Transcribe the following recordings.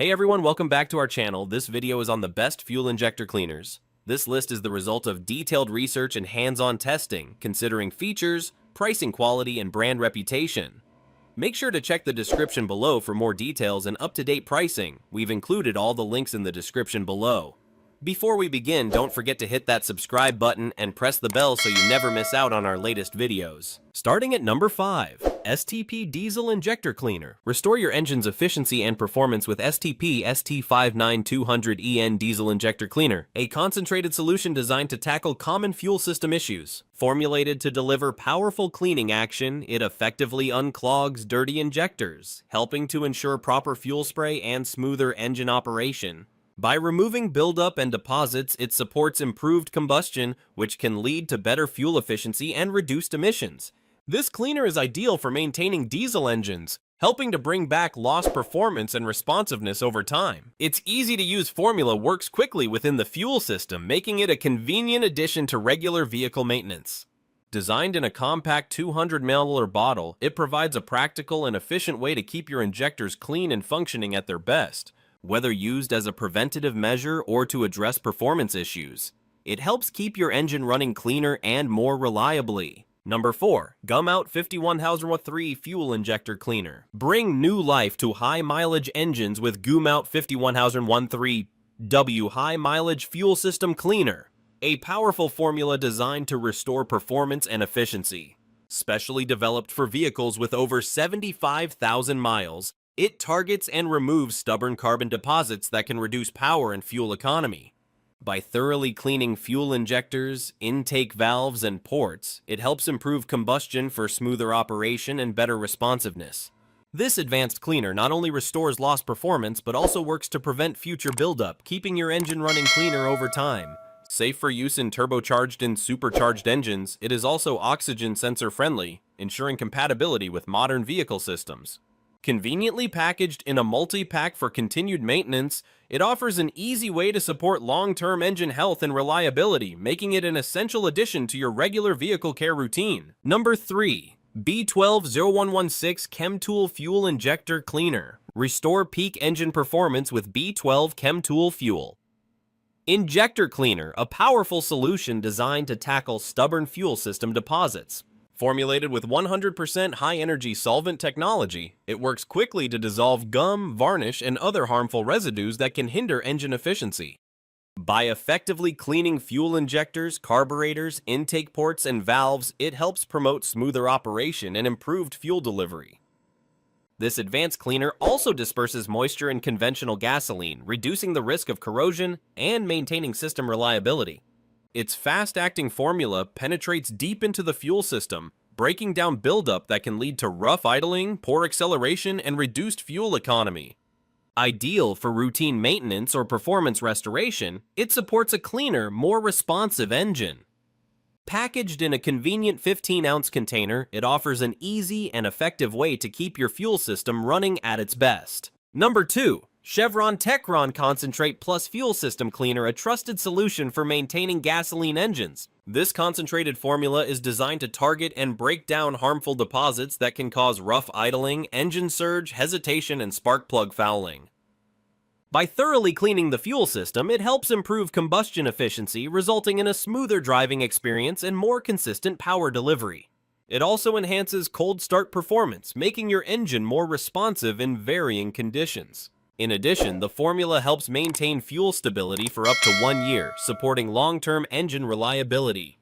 Hey everyone, welcome back to our channel. This video is on the best fuel injector cleaners. This list is the result of detailed research and hands-on testing, considering features, pricing quality, and brand reputation. Make sure to check the description below for more details and up-to-date pricing. We've included all the links in the description below. Before we begin, don't forget to hit that subscribe button and press the bell so you never miss out on our latest videos. Starting at number 5, STP Diesel Injector Cleaner. Restore your engine's efficiency and performance with STP ST59200EN Diesel Injector Cleaner, a concentrated solution designed to tackle common fuel system issues. Formulated to deliver powerful cleaning action, it effectively unclogs dirty injectors, helping to ensure proper fuel spray and smoother engine operation. By removing buildup and deposits, it supports improved combustion, which can lead to better fuel efficiency and reduced emissions. This cleaner is ideal for maintaining diesel engines, helping to bring back lost performance and responsiveness over time. Its easy-to-use formula works quickly within the fuel system, making it a convenient addition to regular vehicle maintenance. Designed in a compact 200 ml bottle, it provides a practical and efficient way to keep your injectors clean and functioning at their best. Whether used as a preventative measure or to address performance issues, it helps keep your engine running cleaner and more reliably. Number 4. Gumout 51003 Fuel Injector Cleaner. Bring new life to high-mileage engines with Gumout 51013W High Mileage Fuel System Cleaner, a powerful formula designed to restore performance and efficiency. Specially developed for vehicles with over 75,000 miles, it targets and removes stubborn carbon deposits that can reduce power and fuel economy. By thoroughly cleaning fuel injectors, intake valves, and ports, it helps improve combustion for smoother operation and better responsiveness. This advanced cleaner not only restores lost performance, but also works to prevent future buildup, keeping your engine running cleaner over time. Safe for use in turbocharged and supercharged engines, it is also oxygen sensor friendly, ensuring compatibility with modern vehicle systems. Conveniently packaged in a multi-pack for continued maintenance, it offers an easy way to support long-term engine health and reliability, making it an essential addition to your regular vehicle care routine. Number 3. B120116 Chemtool Fuel Injector Cleaner. Restore peak engine performance with B12 Chemtool Fuel Injector Cleaner, a powerful solution designed to tackle stubborn fuel system deposits. Formulated with 100% high-energy solvent technology, it works quickly to dissolve gum, varnish, and other harmful residues that can hinder engine efficiency. By effectively cleaning fuel injectors, carburetors, intake ports, and valves, it helps promote smoother operation and improved fuel delivery. This advanced cleaner also disperses moisture in conventional gasoline, reducing the risk of corrosion and maintaining system reliability. Its fast-acting formula penetrates deep into the fuel system, breaking down buildup that can lead to rough idling, poor acceleration, and reduced fuel economy. Ideal for routine maintenance or performance restoration, it supports a cleaner, more responsive engine. Packaged in a convenient 15-ounce container, it offers an easy and effective way to keep your fuel system running at its best. Number 2. Chevron Techron Concentrate Plus Fuel System Cleaner, a trusted solution for maintaining gasoline engines. This concentrated formula is designed to target and break down harmful deposits that can cause rough idling, engine surge, hesitation, and spark plug fouling. By thoroughly cleaning the fuel system, it helps improve combustion efficiency, resulting in a smoother driving experience and more consistent power delivery. It also enhances cold start performance, making your engine more responsive in varying conditions. In addition, the formula helps maintain fuel stability for up to 1 year, supporting long-term engine reliability.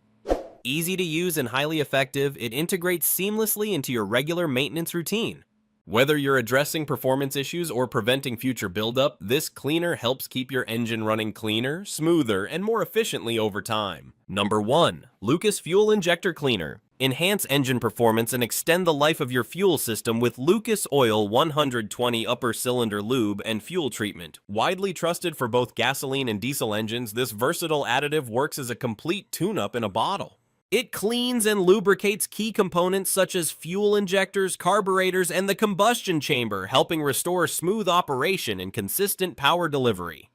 Easy to use and highly effective, it integrates seamlessly into your regular maintenance routine. Whether you're addressing performance issues or preventing future buildup, this cleaner helps keep your engine running cleaner, smoother, and more efficiently over time. Number 1. Lucas Fuel Injector Cleaner. Enhance engine performance and extend the life of your fuel system with Lucas Oil 120 Upper Cylinder Lube and Fuel Treatment. Widely trusted for both gasoline and diesel engines, this versatile additive works as a complete tune-up in a bottle. It cleans and lubricates key components such as fuel injectors, carburetors, and the combustion chamber, helping restore smooth operation and consistent power delivery.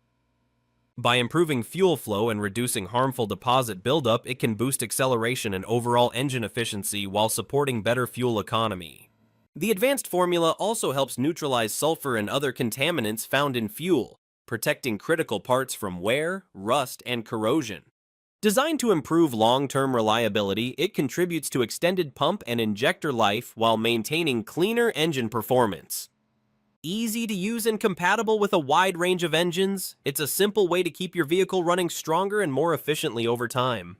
By improving fuel flow and reducing harmful deposit buildup, it can boost acceleration and overall engine efficiency while supporting better fuel economy. The advanced formula also helps neutralize sulfur and other contaminants found in fuel, protecting critical parts from wear, rust, and corrosion. Designed to improve long-term reliability, it contributes to extended pump and injector life while maintaining cleaner engine performance. Easy to use and compatible with a wide range of engines, it's a simple way to keep your vehicle running stronger and more efficiently over time.